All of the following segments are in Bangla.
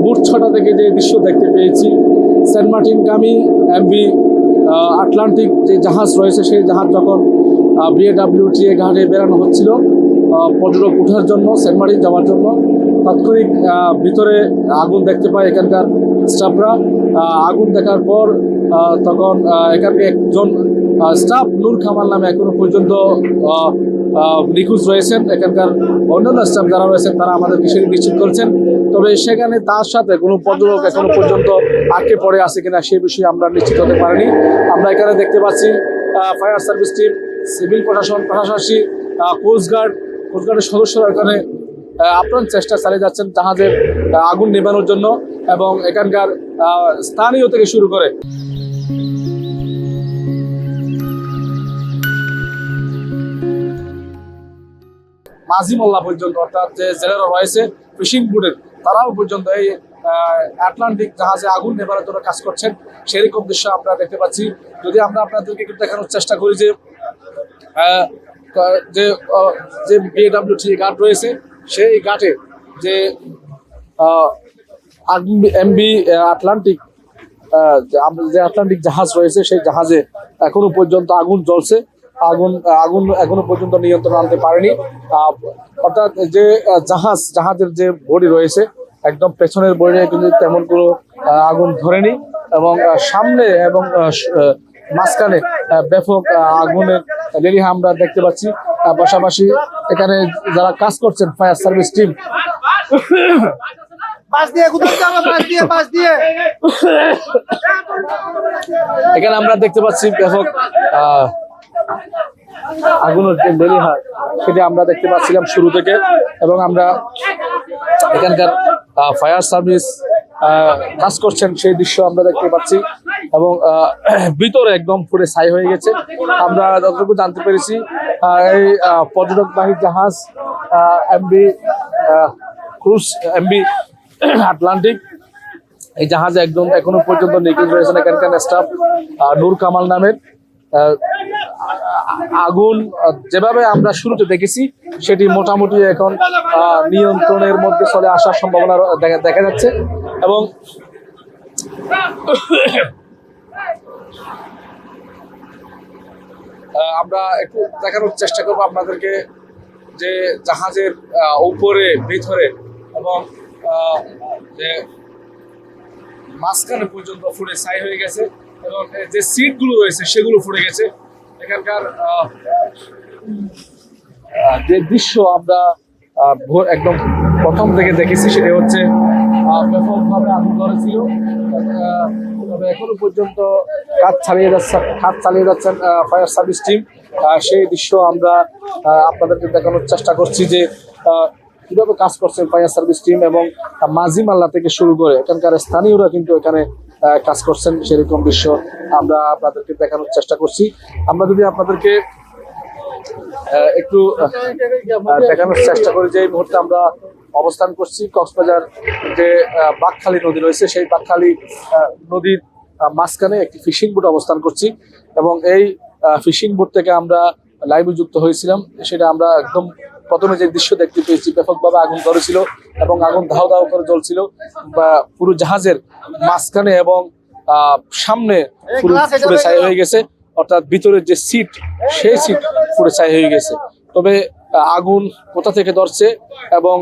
ভোর 6টা থেকে যে দৃশ্য দেখতে পেয়েছি, সেন্ট মার্টিনগামী এমভি আটলান্টিক যে জাহাজ রয়েছে, সেই জাহাজ যখন BAWTA ঘাটে বেরানো হচ্ছিল পর্যটক ওঠার জন্য, সেন্ট মার্টিন যাওয়ার জন্য, তাৎক্ষণিক ভিতরে আগুন দেখতে পায় এখানকার স্টাফরা। আগুন দেখার পর তখন এখানকার একজন স্টাফ নূর কামাল নামে এখনো পর্যন্ত নিখোঁজ রয়েছেন। এখানকার অন্যান্য স্টাফ যারা রয়েছেন তারা আমাদেরকে সেটি নিশ্চিত করেছেন। তবে সেখানে তার সাথে কোনো পর্যটক এখনো পর্যন্ত আটকে পড়ে আছে কিনা সেই বিষয়ে আমরা নিশ্চিত হতে পারিনি। আমরা এখানে দেখতে পাচ্ছি ফায়ার সার্ভিস টিম, সিভিল প্রশাসন, প্রশাসন, কোস্টগার্ডের সদস্যরা এখানে আপ্রাণ চেষ্টা চালিয়ে যাচ্ছেন জাহাজের আগুন নেভানোর জন্য, এবং এখানকার স্থানীয় থেকে শুরু করে মাঝি মোল্লা পর্যন্ত, অর্থাৎ যে জেলেরা রয়েছে ফিশিং বোটের, তারাও পর্যন্ত এই আটলান্টিক জাহাজে আগুন নেভানোর জন্য কাজ করছেন। সেরকম দৃশ্য আমরা দেখতে পাচ্ছি। যদি আমরা আপনাদেরকে একটু দেখানোর চেষ্টা করি যে যে BAWTA ঘাট রয়েছে, সেই ঘাটে যে এমভি আটলান্টিক যে আটলান্টিক জাহাজ রয়েছে, সেই জাহাজে এখনো পর্যন্ত আগুন জ্বলছে। আগুন এখনো পর্যন্ত নিয়ন্ত্রণ আনতে পারেনি। অর্থাৎ যে জাহাজের যে বডি রয়েছে, একদম পেছনের বডি কিন্তু তেমন কোনো আগুন ধরেনি, এবং সামনে এবং মাঝখানে ব্যাপক আগুনের লেলিহা আমরা দেখতে পাচ্ছি। পাশাপাশি এখানে যারা কাজ করছেন ফায়ার সার্ভিস টিম, এখানে আমরা দেখতে পাচ্ছি ব্যাপক আগুনের যে লেলিহা, সেটা আমরা দেখতে পাচ্ছিলাম শুরু থেকে। এবং আমরা এখানকার ফায়ার সার্ভিস কাজ করছেন সেই দৃশ্য আমরা দেখতে পাচ্ছি, এবং ভিতরে একদম পুরো ছাই হয়ে গেছে। আমরা যতটুকু জানতে পেরেছি, এই পর্যটকবাহী জাহাজ এমভি আটলান্টিক, এই জাহাজে একদম এখনো পর্যন্ত নিখোঁজ রয়েছেন এখানকার স্টাফ নূর কামাল নামের। আগুন যেভাবে আমরা শুরুতে দেখেছি, সেটি মোটামুটি এখন নিয়ন্ত্রণের মধ্যে চলে আসার সম্ভাবনা দেখা যাচ্ছে। এবং আমরা একটু দেখানোর চেষ্টা করবো আপনাদেরকে যে জাহাজের উপরে, ভিতরে এবং যে মাঝখানে পর্যন্ত ফুটে ছাই হয়ে গেছে, এবং যে সিটগুলো রয়েছে সেগুলো ফুটে গেছে। এখানকার যে দৃশ্য আমরা একদম প্রথম থেকে দেখেছি, সেটা হচ্ছে ব্যাপকভাবে আগুন ধরেছিল। তবে এখনো পর্যন্ত কাজ চালিয়ে যাচ্ছেন ফায়ার সার্ভিস টিম। সেই দৃশ্য আমরা আপনাদেরকে দেখানোর চেষ্টা করছি যে কিভাবে কাজ করছেন ফায়ার সার্ভিস টিম, এবং মাঝি মাল্লা থেকে শুরু করে এখানকার স্থানীয়রা কিন্তু এখানে কাজ করছেন। সেরকম দৃশ্য আমরা আপনাদেরকে দেখানোর চেষ্টা করছি। আমরা যদি আপনাদেরকে একটু দেখানোর চেষ্টা করি যে এই মুহূর্তে আমরা অবস্থান করছি কক্সবাজার যে বাঁকখালী নদী রয়েছে, সেই বাঁকখালী নদীর মাঝখানে একটি ফিশিং বোট অবস্থান করছি, এবং এই ফিশিং বোট থেকে আমরা লাইভে যুক্ত হয়েছিলাম। সেটা আমরা একদম প্রথমে যে দৃশ্য দেখতে পেয়েছি, ব্যাপকভাবে আগুন ধরেছিল এবং আগুন ধাও ধাও করে জ্বলছিল পুরো জাহাজের মাঝখানে, এবং সামনে পুরো ছাই হয়ে গেছে। অর্থাৎ ভিতরের যে সিট, সেই সিট পুরো ছাই হয়ে গেছে। তবে আগুন কোথা থেকে ধরছে এবং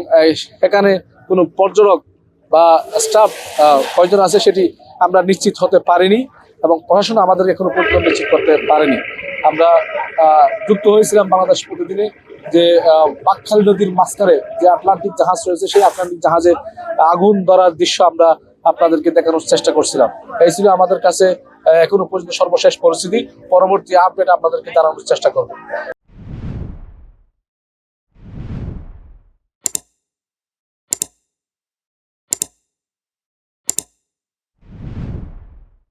এখানে কোনো পর্যটক বা স্টাফ কয়জন আছে সেটি আমরা নিশ্চিত হতে পারিনি, এবং প্রশাসন আমাদের এখনো পর্যন্ত নিশ্চিত করতে পারেনি। আমরা যুক্ত হয়েছিলাম বাংলাদেশ প্রতিদিনে যে বাঁকখালী নদীর মাঝখানে যে আটলান্টিক জাহাজ রয়েছে, সেই আটলান্টিক জাহাজে আগুন ধরার দৃশ্য আমরা আপনাদেরকে দেখানোর চেষ্টা করছিলাম। এই ছিল আমাদের কাছে এখনো পর্যন্ত সর্বশেষ পরিস্থিতি। পরবর্তী আপডেট আপনাদেরকে জানানোর চেষ্টা করব।